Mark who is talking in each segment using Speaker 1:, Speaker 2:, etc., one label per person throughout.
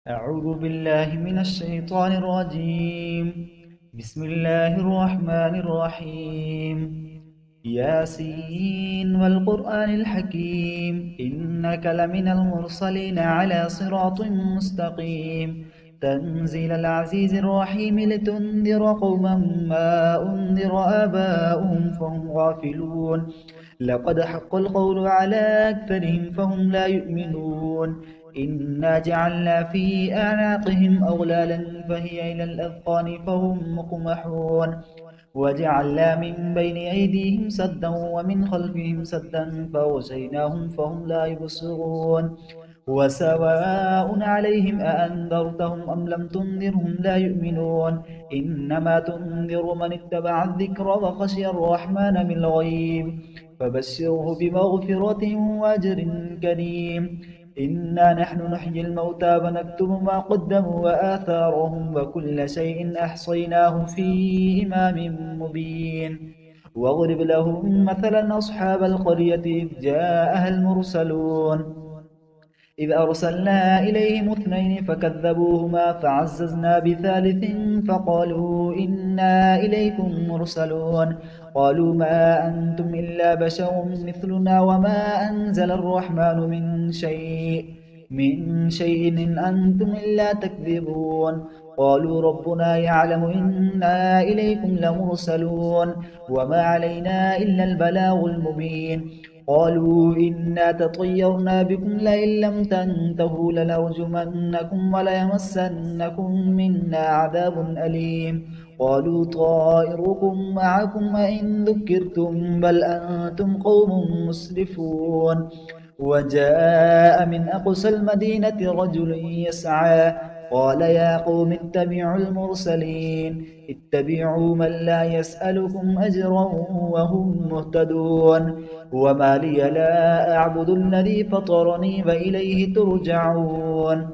Speaker 1: أعوذ بالله من الشيطان الرجيم. بسم الله الرحمن الرحيم. ياسين والقرآن الحكيم إنك لمن المرسلين على صراط مستقيم تنزيل العزيز الرحيم لتنذر قوما ما أنذر آباؤهم فهم غافلون. لقد حق القول على أكثرهم فهم لا يؤمنون. إنا جعلنا في أعناقهم أغلالا فهي إلى الأذقان فهم مقمحون. وجعلنا من بين أيديهم سدا ومن خلفهم سدا فأغشيناهم فهم لا يبصرون. وسواء عليهم أأنذرتهم أم لم تنذرهم لا يؤمنون. إنما تنذر من اتبع الذكر وخشي الرحمن بالغيب فبشره بمغفرة وأجر كريم. إنا نحن نحيي الموتى ونكتب ما قدموا وآثارهم وكل شيء أحصيناه في إمام مبين. واضرب لهم مثلا أصحاب القرية إذ جاءها المرسلون إذ أرسلنا إليهم اثنين فكذبوهما فعززنا بثالث فقالوا إنا إليكم مرسلون. قالوا ما أنتم إلا بشر مثلنا وما أنزل الرحمن من شيء إن أنتم إلا تكذبون. قالوا ربنا يعلم إنا إليكم لمرسلون وما علينا إلا البلاغ المبين. قالوا إنا تطيرنا بكم لئن لم تنتهوا لنرجمنكم وليمسنكم منا عذاب أليم. قالوا طائركم معكم وإن ذكرتم بل أنتم قوم مسرفون. وجاء من أقصى المدينة رجل يسعى قال يا قوم اتبعوا المرسلين اتبعوا من لا يسألكم أجرا وهم مهتدون. وما لي لا أعبد الذي فطرني وإليه ترجعون.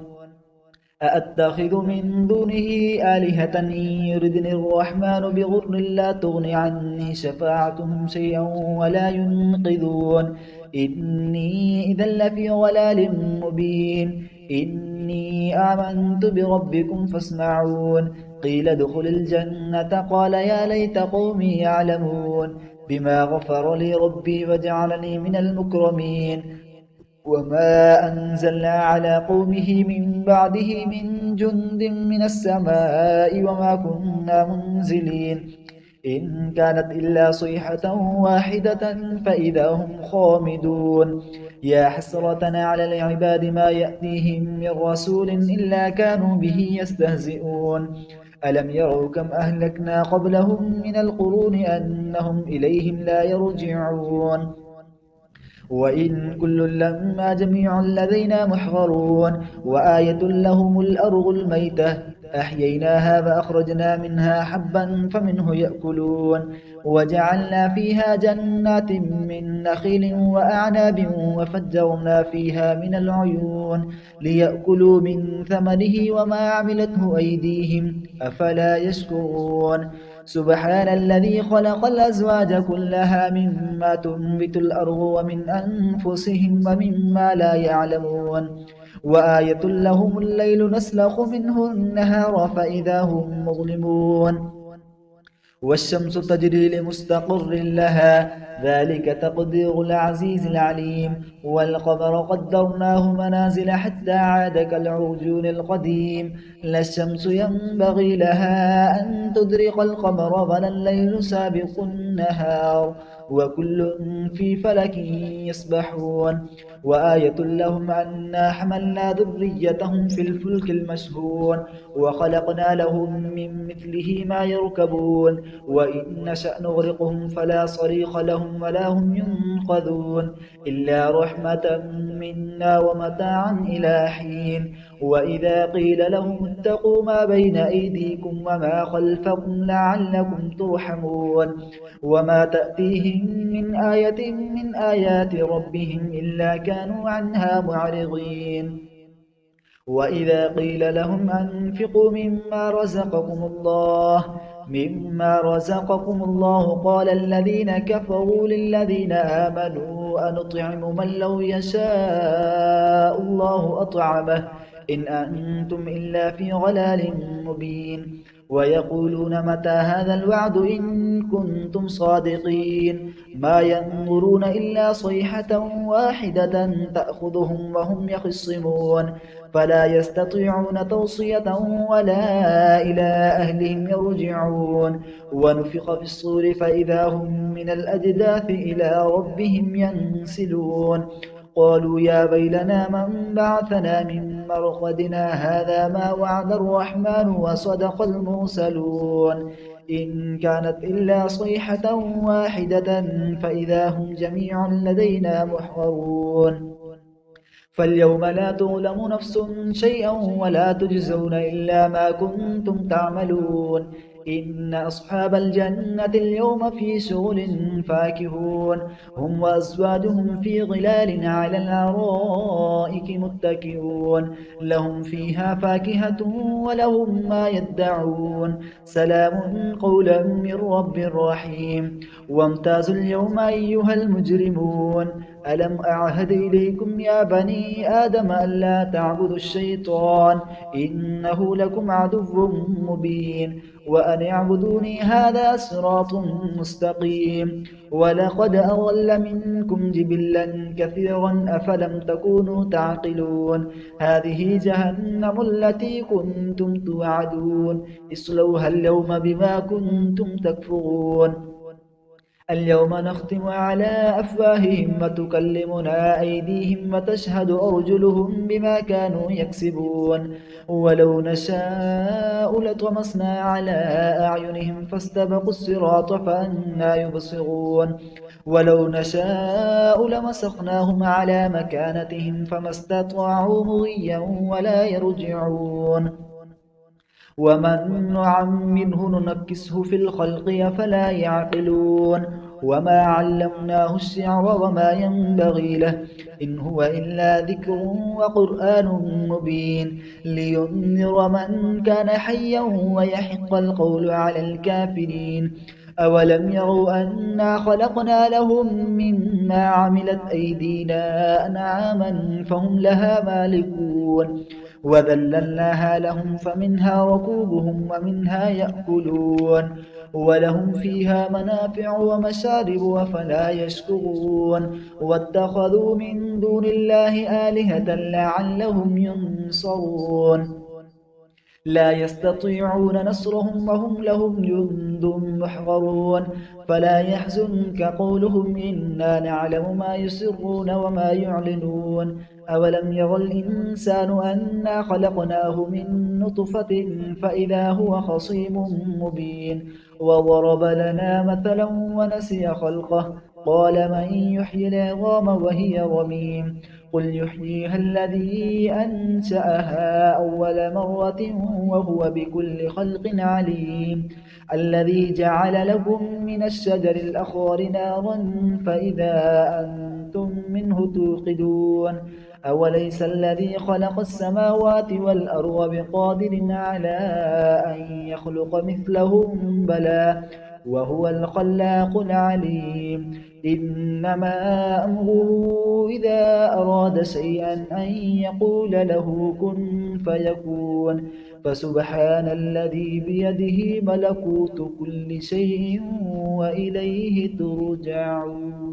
Speaker 1: أأتخذ من دونه آلهة إن يردني الرحمن بضر لا تغن عني شفاعتهم شيئا ولا ينقذون. إني إذا لفي ضلال مبين. إني آمنت بربكم فاسمعون. قيل ادخل الجنة قال يا ليت قومي يعلمون بما غفر لي ربي وجعلني من المكرمين. وما أنزلنا على قومه من بعده من جند من السماء وما كنا منزلين. إن كانت إلا صيحة واحدة فإذا هم خامدون. يا حسرة على العباد ما يأتيهم من رسول إلا كانوا به يستهزئون. ألم يروا كم أهلكنا قبلهم من القرون أنهم إليهم لا يرجعون. وإن كل لما جميع لدينا محضرون. وآية لهم الأرض الميتة أحييناها فأخرجنا منها حبا فمنه يأكلون. وجعلنا فيها جنات من نخيل وأعناب وفجرنا فيها من العيون ليأكلوا من ثمره وما عملته أيديهم أفلا يشكرون. سبحان الذي خلق الأزواج كلها مما تنبت الأرض ومن أنفسهم ومما لا يعلمون. وآية لهم الليل نسلخ منه النهار فإذا هم مظلمون. والشمس تجري لمستقر لها ذلك تقدير العزيز العليم. والقمر قدرناه منازل حتى عاد كالعرجون القديم. لا الشمس ينبغي لها أن تدرك القمر ولا الليل سابق النهار وكل في فلك يسبحون. وآية لهم أنا حملنا ذريتهم في الفلك المشهون وخلقنا لهم من مثله ما يركبون. وإن نشأ نغرقهم فلا صريخ لهم ولا هم ينقذون إلا رحمة منا ومتاعا إلى حين. وإذا قيل لهم اتقوا ما بين أيديكم وما خلفكم لعلكم ترحمون. وما تأتيهم من آية من آيات ربهم إلا كانوا عنها معرضين. وإذا قيل لهم أنفقوا مما رزقكم الله قال الذين كفروا للذين آمنوا أنطعم من لو يشاء الله أطعمه إن أنتم إلا في ضلال مبين ويقولون متى هذا الوعد إن كنتم صادقين ما ينظرون إلا صيحة واحدة تأخذهم وهم يخصمون فلا يستطيعون توصية ولا إلى أهلهم يرجعون ونفخ في الصور فإذا هم من الأجداث إلى ربهم ينسلون قالوا يا ويلنا من بعثنا من مرقدنا هذا ما وعد الرحمن وصدق المرسلون إن كانت إلا صيحة واحدة فإذا هم جميع لدينا محضرون فاليوم لا تظلم نفس شيئا ولا تجزون إلا ما كنتم تعملون إن أصحاب الجنة اليوم في شغل فاكهون هم وأزواجهم في ظلال على الأرائك متكئون لهم فيها فاكهة ولهم ما يدعون سلام قولا من رب رحيم وامتازوا اليوم أيها المجرمون ألم أعهد إليكم يا بني آدم ألا تعبدوا الشيطان إنه لكم عدو مبين وأن اعبدوني هذا صراط مستقيم ولقد أضل منكم جبلا كثيرا أفلم تكونوا تعقلون هذه جهنم التي كنتم توعدون اصلوها اليوم بما كنتم تكفرون اليوم نختم على أفواههم وتكلمنا أيديهم وتشهد أرجلهم بما كانوا يكسبون ولو نشاء لطمسنا على أعينهم فاستبقوا الصراط فأنى يبصرون ولو نشاء لمسخناهم على مكانتهم فما استطاعوا مضيا ولا يرجعون ومن نعمره ننكسه في الخلق أفلا يعقلون وما علمناه الشعر وما ينبغي له إن هو إلا ذكر وقرآن مبين لينذر من كان حيا ويحق القول على الكافرين أولم يروا أنا خلقنا لهم مما عملت أيدينا أنعاما فهم لها مالكون وذللناها لهم فمنها ركوبهم ومنها يأكلون ولهم فيها منافع ومشارب وفلا يشكرون واتخذوا من دون الله آلهة لعلهم ينصرون لا يستطيعون نصرهم وهم لهم جند محضرون فلا يحزنك قولهم إنا نعلم ما يسرون وما يعلنون أولم ير الإنسان أنا خلقناه من نطفة فإذا هو خصيم مبين وضرب لنا مثلا ونسي خلقه قال من يحيي العظام وهي رميم قل يحييها الذي أنشأها أول مرة وهو بكل خلق عليم الذي جعل لكم من الشجر الأخضر نارا فإذا أنتم منه توقدون أوليس الذي خلق السماوات والأرض بقادر على أن يخلق مثلهم بلى وهو الخلاق العليم إنما أمره إذا أراد شيئا أن يقول له كن فيكون فسبحان الذي بيده ملكوت كل شيء وإليه ترجعون